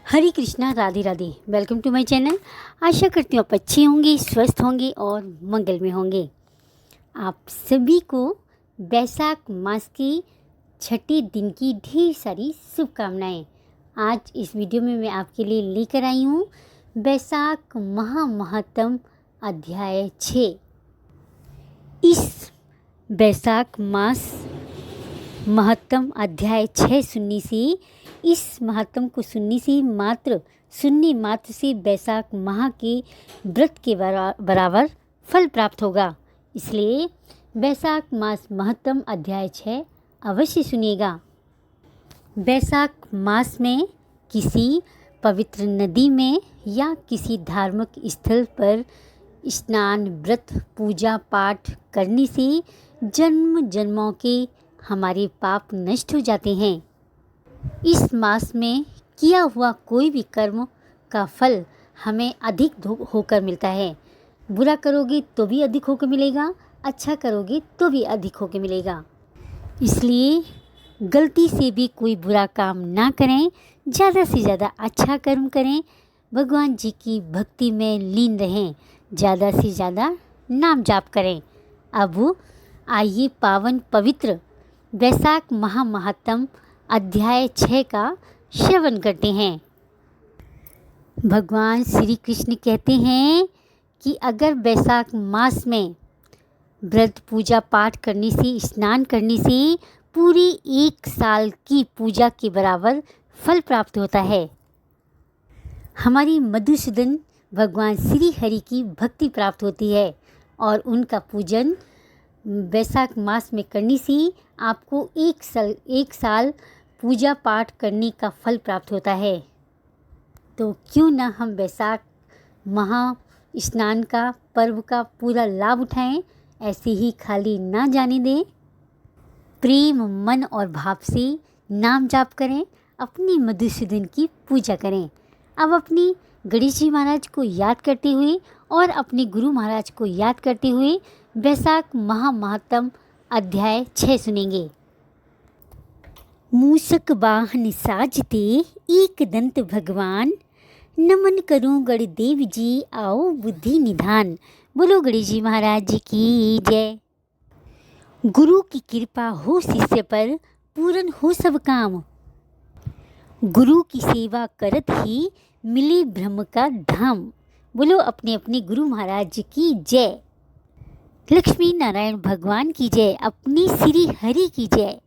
Hare Krishna, Radhe Radhe. Welcome to my channel. आशा करती हूँ आप अच्छे होंगे, स्वस्थ होंगे और मंगल में होंगे। आप सभी को बैसाख मास के छठे दिन की ढेर सारी शुभकामनाएं। आज इस वीडियो में मैं आपके लिए लेकर आई हूँ बैसाख महामहत्तम अध्याय 6। इस बैसाख मास महत्तम अध्याय 6 सुनने से, इस महत्तम को सुनने मात्र से बैसाख माह के व्रत के बराबर फल प्राप्त होगा। इसलिए बैसाख मास महत्तम अध्याय 6 अवश्य सुनिएगा। बैसाख मास में किसी पवित्र नदी में या किसी धार्मिक स्थल पर स्नान, व्रत, पूजा पाठ करने से जन्म जन्मों के हमारे पाप नष्ट हो जाते हैं। इस मास में किया हुआ कोई भी कर्म का फल हमें अधिक होकर मिलता है। बुरा करोगे तो भी अधिक होकर मिलेगा, अच्छा करोगे तो भी अधिक होकर मिलेगा। इसलिए गलती से भी कोई बुरा काम ना करें, ज़्यादा से ज़्यादा अच्छा कर्म करें, भगवान जी की भक्ति में लीन रहें, ज़्यादा से ज़्यादा नाम जाप करें। अब आइए पावन पवित्र बैसाख महामहत्तम अध्याय 6 का श्रवण करते हैं। भगवान श्री कृष्ण कहते हैं कि अगर बैसाख मास में व्रत, पूजा पाठ करने से, स्नान करने से पूरे 1 साल की पूजा के बराबर फल प्राप्त होता है। हमारी मधुसूदन भगवान श्री हरि की भक्ति प्राप्त होती है और उनका पूजन बैसाख मास में करने से आपको 1 साल पूजा पाठ करने का फल प्राप्त होता है। तो क्यों ना हम बैसाख महा स्नान का पर्व का पूरा लाभ उठाएं, ऐसे ही खाली ना जाने दें। प्रेम, मन और भाव से नाम जाप करें, अपनी मधुसूदन की पूजा करें। अब अपनी गणेश जी महाराज को याद करते हुए और अपने गुरु महाराज को याद करते हुए बैसाख महामहत्तम अध्याय 6 सुनेंगे। मूषक वाहन साजते एक दंत भगवान, नमन करूं गणदेव जी आओ बुद्धि निधान। बोलो गणेश जी महाराज की जय। गुरु की कृपा हो शिष्य पर, पूर्ण हो सब काम। गुरु की सेवा करत ही मिले ब्रह्म का धाम। बोलो अपने अपने गुरु महाराज की जय। लक्ष्मी नारायण भगवान की जय, अपनी श्री हरि की जय।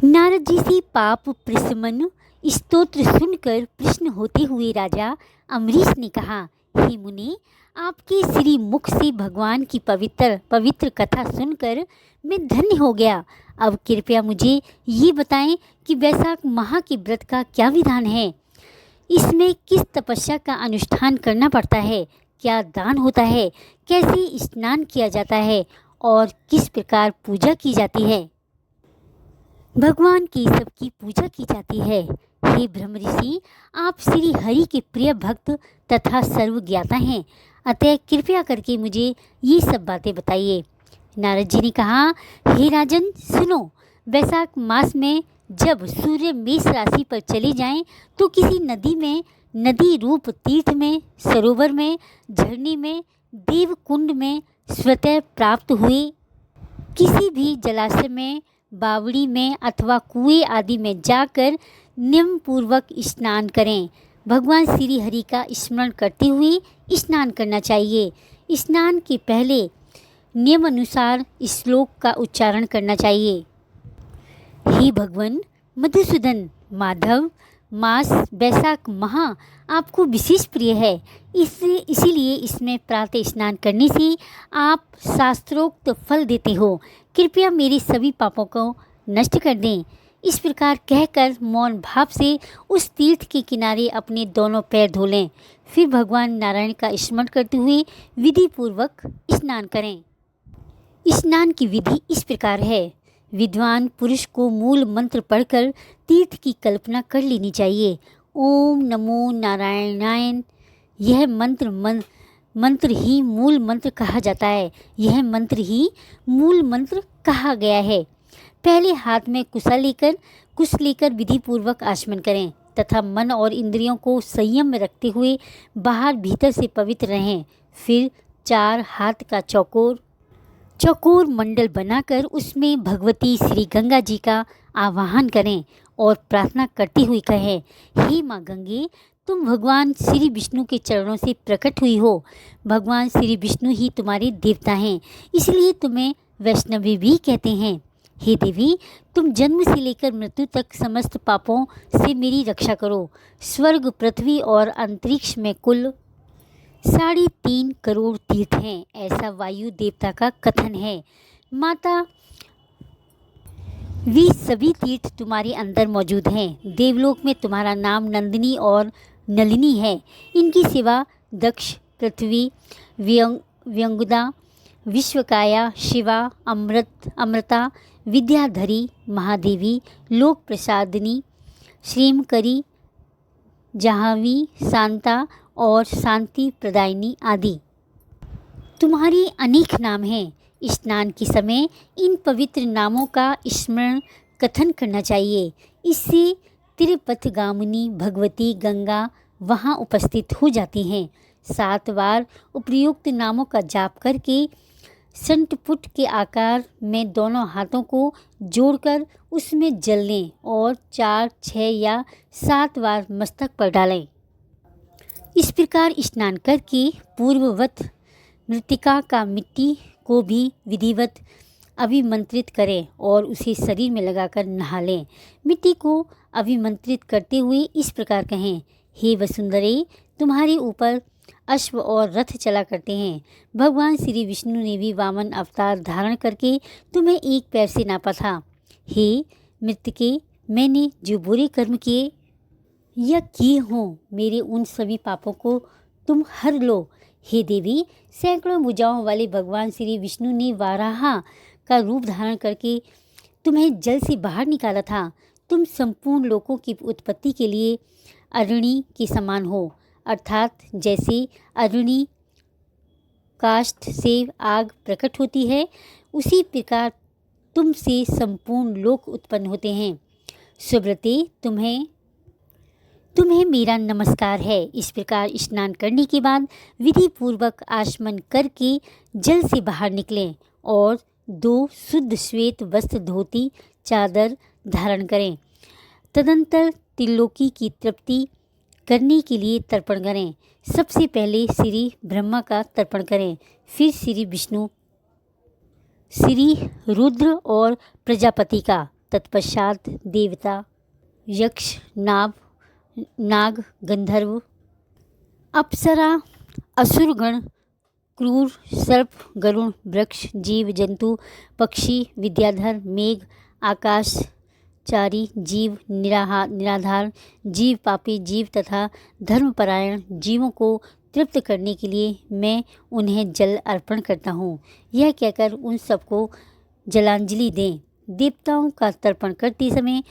नारद जी से पाप प्रशमन स्तोत्र सुनकर प्रश्न होते हुए राजा अम्बरीश ने कहा, हे मुनि, आपके श्री मुख से भगवान की पवित्र कथा सुनकर मैं धन्य हो गया। अब कृपया मुझे ये बताएं कि बैसाख माह के व्रत का क्या विधान है। इसमें किस तपस्या का अनुष्ठान करना पड़ता है, क्या दान होता है, कैसे स्नान किया जाता है और किस प्रकार पूजा की जाती है। भगवान की सबकी पूजा की जाती है। हे ब्रह्म ऋषि, आप श्री हरि के प्रिय भक्त तथा सर्वज्ञाता हैं, अतः कृपया करके मुझे ये सब बातें बताइए। नारद जी ने कहा, हे राजन सुनो, बैसाख मास में जब सूर्य मेष राशि पर चले जाएं तो किसी नदी में, नदी रूप तीर्थ में, सरोवर में, झरने में, देव कुंड में स्वतः प्राप्त हुए किसी भी जलाशय में, बावड़ी में अथवा कुएं आदि में जाकर नियम पूर्वक स्नान करें। भगवान श्री हरि का स्मरण करते हुए स्नान करना चाहिए। स्नान के पहले नियम अनुसार श्लोक का उच्चारण करना चाहिए। हे भगवान मधुसूदन, माधव मास बैसाख माह आपको विशेष प्रिय है, इसीलिए इसमें प्रातः स्नान करने से आप शास्त्रोक्त फल देते हो। कृपया मेरे सभी पापों को नष्ट कर दें। इस प्रकार कहकर मौन भाव से उस तीर्थ के किनारे अपने दोनों पैर धो लें। फिर भगवान नारायण का स्मरण करते हुए विधि पूर्वक स्नान करें। स्नान की विधि इस प्रकार है। विद्वान पुरुष को मूल मंत्र पढ़कर तीर्थ की कल्पना कर लेनी चाहिए। ओम नमो नारायणाय, यह मंत्र ही मूल मंत्र कहा जाता है। यह मंत्र ही मूल मंत्र कहा गया है। पहले हाथ में कुश लेकर विधि पूर्वक आचमन करें। तथा मन और इंद्रियों को संयम में रखते हुए बाहर भीतर से पवित्र रहें। फिर 4 हाथ का चौकोर मंडल बनाकर उसमें भगवती श्री गंगा जी का आवाहन करें और प्रार्थना करती हुई कहें, हे माँ गंगे, तुम भगवान श्री विष्णु के चरणों से प्रकट हुई हो। भगवान श्री विष्णु ही तुम्हारे देवता हैं, इसलिए तुम्हें वैष्णवी भी कहते हैं। हे देवी, तुम जन्म से लेकर मृत्यु तक समस्त पापों से मेरी रक्षा करो। स्वर्ग, पृथ्वी और अंतरिक्ष में कुल 3.5 करोड़ तीर्थ हैं, ऐसा वायु देवता का कथन है। माता, वे सभी तीर्थ तुम्हारे अंदर मौजूद हैं। देवलोक में तुम्हारा नाम नंदिनी और नलिनी है। इनकी सेवा दक्ष, पृथ्वी, व्यंगदा, विश्वकाया, शिवा, अमृता, विद्याधरी, महादेवी, लोक प्रसादिनी, श्रीमकरी, जाह्नवी, शांता और शांति प्रदायिनी आदि तुम्हारे अनेक नाम हैं। स्नान के समय इन पवित्र नामों का स्मरण कथन करना चाहिए। इससे तिरुपथगामिनी भगवती गंगा वहाँ उपस्थित हो जाती हैं। 7 बार उपयुक्त नामों का जाप करके संटपुट के आकार में दोनों हाथों को जोड़कर उसमें जल लें और 4, 6 या 7 बार मस्तक पर डालें। इस प्रकार स्नान करके पूर्ववत मृतिका का मिट्टी को भी विधिवत अभिमंत्रित करें और उसे शरीर में लगाकर नहा लें। मिट्टी को अभिमंत्रित करते हुए इस प्रकार कहें, हे वसुंधरे, तुम्हारे ऊपर अश्व और रथ चला करते हैं। भगवान श्री विष्णु ने भी वामन अवतार धारण करके तुम्हें एक पैर से नापा था। हे मृतके, मैंने जो बुरे कर्म किए या किए हों, मेरे उन सभी पापों को तुम हर लो। हे देवी, सैकड़ों भुजाओं वाले भगवान श्री विष्णु ने वाराहा का रूप धारण करके तुम्हें जल से बाहर निकाला था। तुम संपूर्ण लोकों की उत्पत्ति के लिए अरणी के समान हो, अर्थात जैसे अरणी काष्ठ से आग प्रकट होती है, उसी प्रकार तुमसे संपूर्ण लोक उत्पन्न होते हैं। सुब्रते, तुम्हें मेरा नमस्कार है। इस प्रकार स्नान करने के बाद विधि पूर्वक आचमन करके जल से बाहर निकलें और 2 शुद्ध श्वेत वस्त्र, धोती, चादर धारण करें। तदंतर त्रिलोकी की तृप्ति करने के लिए तर्पण करें। सबसे पहले श्री ब्रह्मा का तर्पण करें, फिर श्री विष्णु, श्री रुद्र और प्रजापति का, तत्पश्चात देवता, यक्ष, नाग, गंधर्व, अप्सरा, असुरगण, क्रूर, सर्प, गरुण, वृक्ष, जीव जंतु, पक्षी, विद्याधर, मेघ, आकाशचारी जीव, निराधार जीव, पापी जीव तथा धर्मपरायण जीवों को तृप्त करने के लिए मैं उन्हें जल अर्पण करता हूँ। यह कहकर उन सबको जलांजलि दें। देवताओं का तर्पण करते समय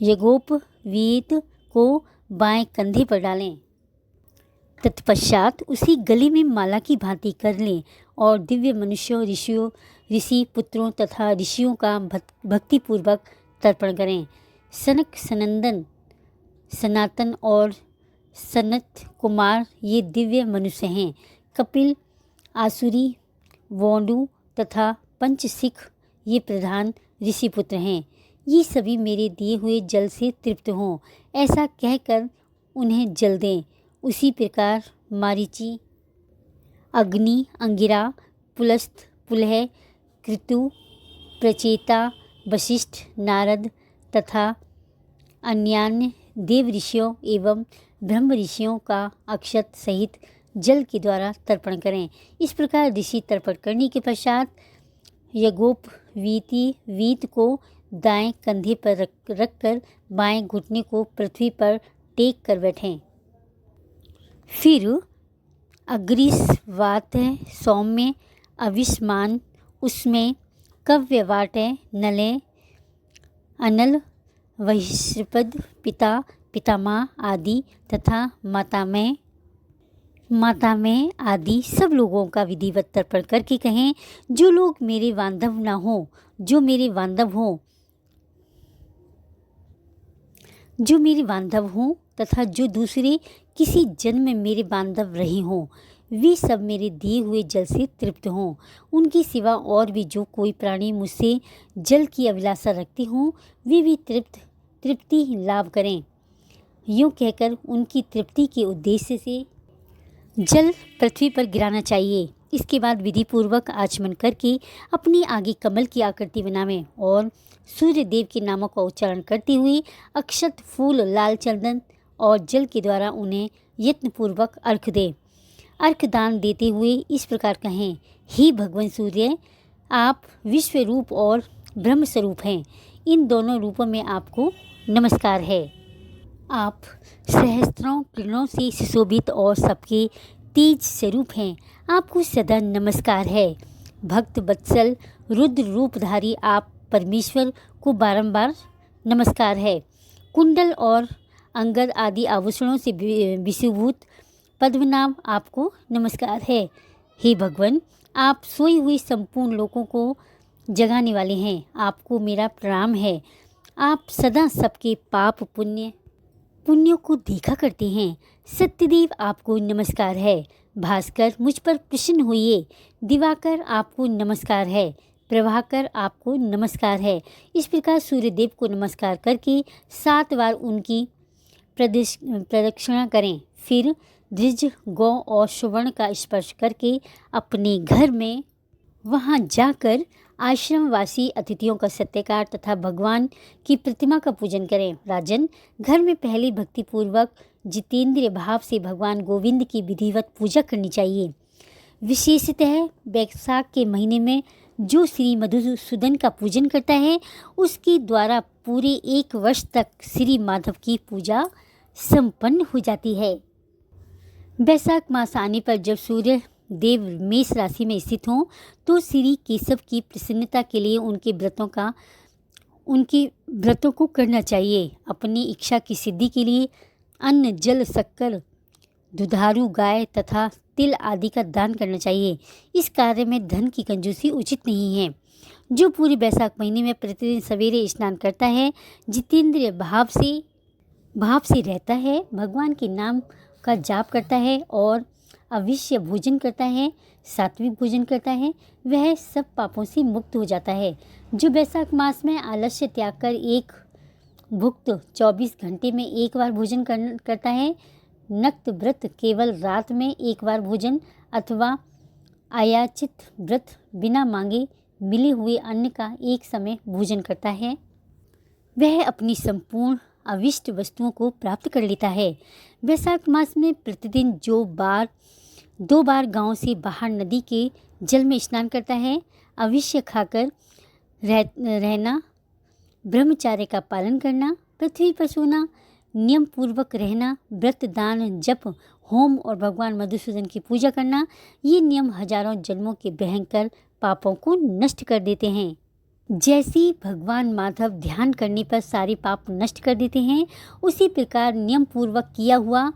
यज्ञोपवीत को बाएं कंधे पर डालें। तत्पश्चात उसी गले में माला की भांति कर लें और दिव्य मनुष्यों, ऋषि पुत्रों तथा ऋषियों का भक्तिपूर्वक तर्पण करें। सनक, सनंदन, सनातन और सनत कुमार ये दिव्य मनुष्य हैं। कपिल, आसुरी, वोंडू तथा पंचसिख ये प्रधान ऋषिपुत्र हैं। ये सभी मेरे दिए हुए जल से तृप्त हों, ऐसा कहकर उन्हें जल दें। उसी प्रकार मारीचि, अग्नि, अंगिरा, पुलस्त्य, पुलह, कृतु, प्रचेता, वशिष्ठ, नारद तथा अन्यान्य देव ऋषियों एवं ब्रह्म ऋषियों का अक्षत सहित जल के द्वारा तर्पण करें। इस प्रकार ऋषि तर्पण करने के पश्चात यज्ञोपवीत को दाएं कंधे पर रखकर बाएं घुटने को पृथ्वी पर टेक कर बैठें। फिर अग्रिस्वात, सौम्य, अविस्मान, उसमें कव्यवाट, नलय, अनल, वहिष्पद, पिता, पितामह आदि तथा मातामह आदि सब लोगों का विधिवत तर्पण करके कहें, जो मेरे बांधव हों जो मेरे बांधव हों तथा जो दूसरे किसी जन्म में मेरे बांधव रहे हों, वे सब मेरे दिए हुए जल से तृप्त हों। उनके सिवा और भी जो कोई प्राणी मुझसे जल की अभिलाषा रखते हों, वे भी तृप्ति लाभ करें। यूँ कहकर उनकी तृप्ति के उद्देश्य से जल पृथ्वी पर गिराना चाहिए। इसके बाद विधि पूर्वक आचमन करके अपने आगे कमल की आकृति बनावें और सूर्य देव के नामों का उच्चारण करते हुए अक्षत, फूल, लाल चंदन और जल के द्वारा उन्हें यत्नपूर्वक अर्घ दें। अर्घ दान देते हुए इस प्रकार कहें, हे भगवान सूर्य, आप विश्व रूप और ब्रह्म स्वरूप हैं। इन दोनों रूपों में आपको नमस्कार है। आप सहस्त्रों किरणों से सुशोभित और सबके तेज स्वरूप हैं। आपको सदा नमस्कार है। भक्त वत्सल रुद्र रूपधारी आप परमेश्वर को बारंबार नमस्कार है। कुंडल और अंगद आदि आभूषणों से विशुभूत पद्मनाभ आपको नमस्कार है। हे भगवान, आप सोए हुए संपूर्ण लोगों को जगाने वाले हैं। आपको मेरा प्रणाम है। आप सदा सबके पाप पुण्यों को देखा करते हैं। सत्यदेव आपको नमस्कार है। भास्कर मुझ पर प्रसन्न होइए। दिवाकर आपको नमस्कार है। प्रभाकर आपको नमस्कार है। इस प्रकार सूर्यदेव को नमस्कार करके 7 बार उनकी प्रदक्षिणा करें। फिर द्विज, गौ और सुवर्ण का स्पर्श करके अपने घर में वहां जाकर आश्रमवासी अतिथियों का सत्कार तथा भगवान की प्रतिमा का पूजन करें। राजन, घर में पहले भक्तिपूर्वक जितेंद्रिय भाव से भगवान गोविंद की विधिवत पूजा करनी चाहिए। विशेषतः बैसाख के महीने में जो श्री मधुसूदन का पूजन करता है, उसके द्वारा पूरे 1 वर्ष तक श्री माधव की पूजा संपन्न हो जाती है। बैसाख मास आने पर जब सूर्य देव मेष राशि में स्थित हों, तो श्री केशव की प्रसन्नता के लिए उनके व्रतों को करना चाहिए। अपनी इच्छा की सिद्धि के लिए अन्न, जल, शक्कर, दुधारू गाय तथा तिल आदि का दान करना चाहिए। इस कार्य में धन की कंजूसी उचित नहीं है। जो पूरे बैसाख महीने में प्रतिदिन सवेरे स्नान करता है, जितेंद्रिय भाव से रहता है, भगवान के नाम का जाप करता है और अवश्य भोजन करता है, सात्विक भोजन करता है, वह सब पापों से मुक्त हो जाता है। जो बैसाख मास में आलस्य त्याग कर एक भुक्त 24 घंटे में 1 बार भोजन करता है, नक्त व्रत केवल रात में 1 बार भोजन अथवा अयाचित व्रत बिना मांगे मिले हुए अन्न का एक समय भोजन करता है, वह अपनी संपूर्ण अविष्ट वस्तुओं को प्राप्त कर लेता है। बैसाख मास में प्रतिदिन 2 बार गांव से बाहर नदी के जल में स्नान करता है, अवश्य खाकर रहना, ब्रह्मचार्य का पालन करना, पृथ्वी पर सोना, नियम पूर्वक रहना, व्रत, दान, जप, होम और भगवान मधुसूदन की पूजा करना, ये नियम हजारों जन्मों के भयंकर पापों को नष्ट कर देते हैं। जैसे भगवान माधव ध्यान करने पर सारे पाप नष्ट कर देते हैं, उसी प्रकार नियम पूर्वक किया हुआ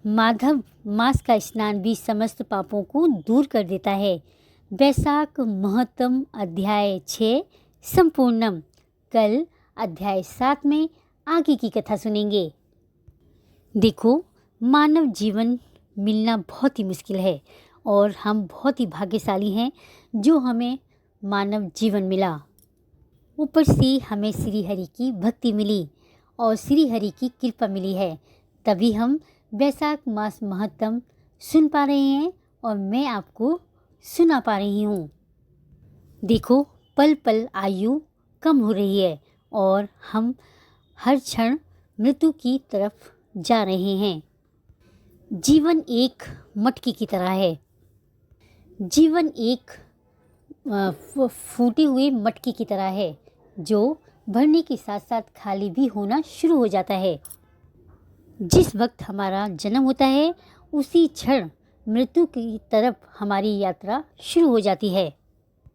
माधव मास का स्नान भी समस्त पापों को दूर कर देता है। बैसाख महत्तम अध्याय 6 संपूर्णम। कल अध्याय 7 में आगे की कथा सुनेंगे। देखो, मानव जीवन मिलना बहुत ही मुश्किल है और हम बहुत ही भाग्यशाली हैं जो हमें मानव जीवन मिला। ऊपर से हमें श्री हरि की भक्ति मिली और श्री हरि की कृपा मिली है, तभी हम बैसाख मास महत्तम सुन पा रहे हैं और मैं आपको सुना पा रही हूँ। देखो, पल पल आयु कम हो रही है और हम हर क्षण मृत्यु की तरफ जा रहे हैं। जीवन एक मटकी की तरह है। जीवन एक फूटे हुए मटकी की तरह है जो भरने के साथ साथ खाली भी होना शुरू हो जाता है। जिस वक्त हमारा जन्म होता है, उसी क्षण मृत्यु की तरफ हमारी यात्रा शुरू हो जाती है।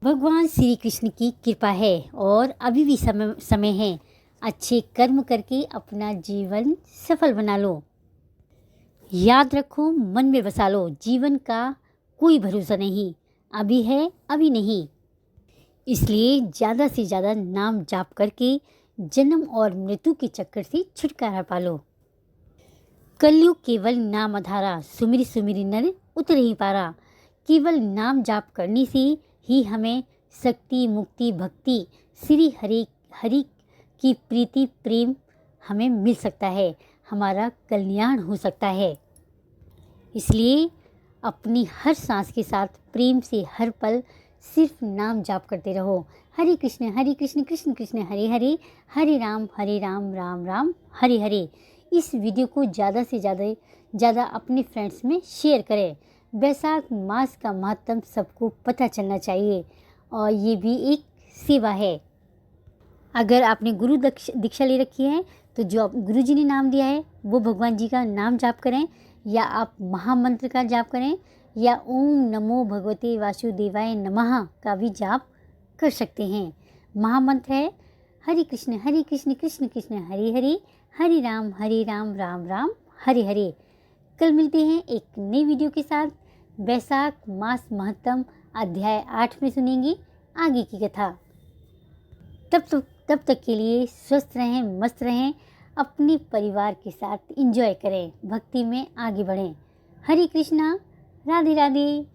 भगवान श्री कृष्ण की कृपा है और अभी भी समय है। अच्छे कर्म करके अपना जीवन सफल बना लो। याद रखो, मन में बसा लो, जीवन का कोई भरोसा नहीं, अभी है अभी नहीं। इसलिए ज़्यादा से ज़्यादा नाम जाप करके जन्म और मृत्यु के चक्कर से छुटकारा पालो। कलयुग केवल नाम आधारा, सुमिरि सुमिरि नर उतरहि पारा। केवल नाम जाप करने से ही हमें शक्ति, मुक्ति, भक्ति, श्री हरि हरि की प्रीति, प्रेम हमें मिल सकता है, हमारा कल्याण हो सकता है। इसलिए अपनी हर सांस के साथ प्रेम से हर पल सिर्फ नाम जाप करते रहो। हरे कृष्ण कृष्ण कृष्ण हरे हरे, हरे राम राम राम हरे हरे। इस वीडियो को ज़्यादा से ज़्यादा अपने फ्रेंड्स में शेयर करें। वैशाख मास का महत्व सबको पता चलना चाहिए और ये भी एक सेवा है। अगर आपने गुरु दीक्षा ले रखी है तो जो गुरु जी ने नाम दिया है वो भगवान जी का नाम जाप करें, या आप महामंत्र का जाप करें, या ओम नमो भगवते वासुदेवाय नमः का भी जाप कर सकते हैं। महामंत्र है हरे कृष्ण कृष्ण कृष्ण हरे हरे, हरे राम राम राम हरे हरे। कल मिलते हैं एक नई वीडियो के साथ। वैशाख मास महत्तम अध्याय 8 में सुनेंगे आगे की कथा। तब तक के लिए स्वस्थ रहें, मस्त रहें, अपने परिवार के साथ एंजॉय करें, भक्ति में आगे बढ़ें। हरे कृष्णा, राधे राधे।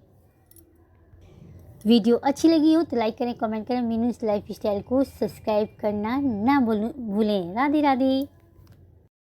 वीडियो अच्छी लगी हो तो लाइक करें, कमेंट करें। मीनूस लाइफ स्टाइल को सब्सक्राइब करना ना भूलें। राधे राधे।